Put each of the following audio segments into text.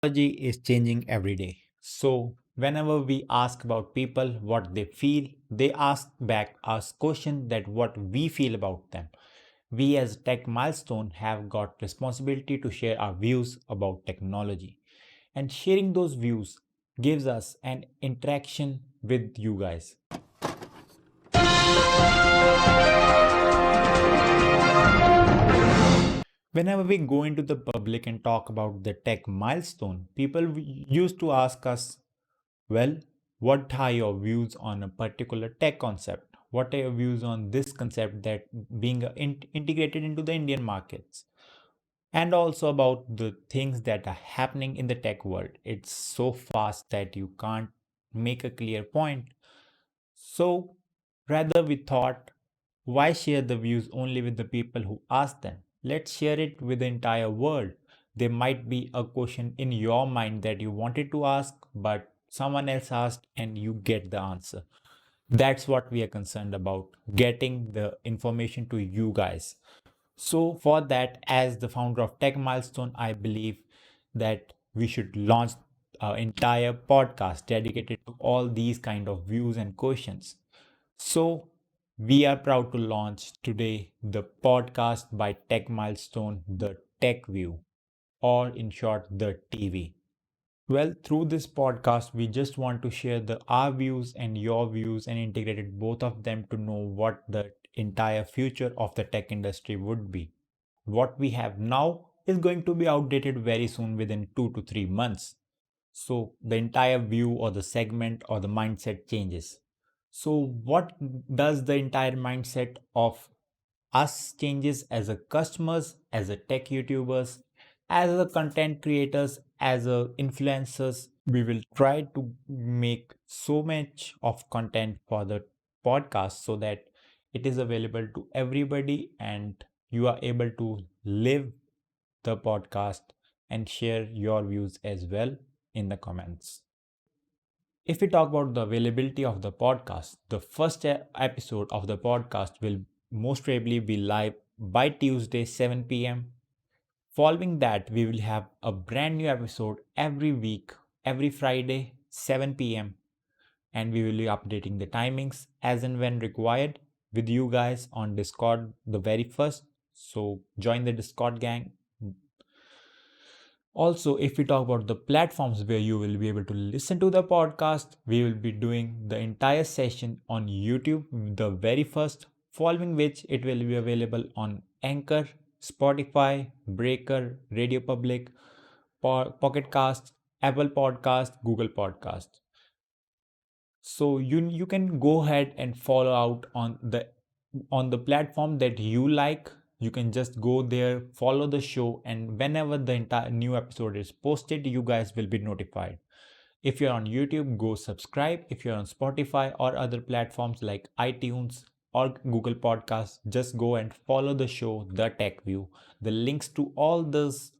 Technology is changing every day. So, whenever we ask about people what they feel, they ask back us question that what we feel about them. We as Tech Milestone have got responsibility to share our views about technology. And sharing those views gives us an interaction with you guys. Whenever we go into the public and talk about the tech milestone, people used to ask us, well, what are your views on a particular tech concept? What are your views on this concept that being integrated into the Indian markets? And also about the things that are happening in the tech world. It's so fast that you can't make a clear point. So rather we thought, why share the views only with the people who ask them? Let's share it with the entire world. There might be a question in your mind that you wanted to ask, but someone else asked and you get the answer. That's what we are concerned about, getting the information to you guys. So for that, as the founder of Tech Milestone, I believe that we should launch an entire podcast dedicated to all these kind of views and questions. So we are proud to launch today the podcast by Tech Milestone, the Tech View, or in short, the TV. Well, through this podcast, we just want to share our views and your views and integrated both of them to know what the entire future of the tech industry would be. What we have now is going to be outdated very soon within 2 to 3 months. So the entire view or the segment or the mindset changes. So what does the entire mindset of us changes as a customers, as a tech YouTubers, as a content creators, as a influencers? We will try to make so much of content for the podcast so that it is available to everybody and you are able to live the podcast and share your views as well in the comments. If we talk about the availability of the podcast, the first episode of the podcast will most probably be live by Tuesday 7 p.m. Following that, we will have a brand new episode every week, every Friday 7 p.m. and we will be updating the timings as and when required with you guys on Discord the very first. So join the Discord gang. Also, if we talk about the platforms where you will be able to listen to the podcast, we will be doing the entire session on YouTube, the very first, following which it will be available on Anchor, Spotify, Breaker, Radio Public, Pocket Cast, Apple Podcast, Google Podcast. So you can go ahead and follow out on the platform that you like. You can just go there, follow the show, and whenever the entire new episode is posted, you guys will be notified. If you're on YouTube, go subscribe. If you're on Spotify or other platforms like iTunes or Google Podcasts, just go and follow the show, The Tech View. The links to all those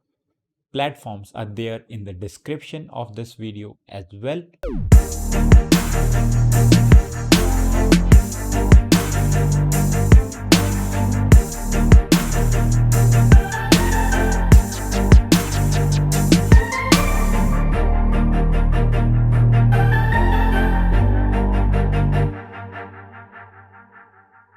platforms are there in the description of this video as well.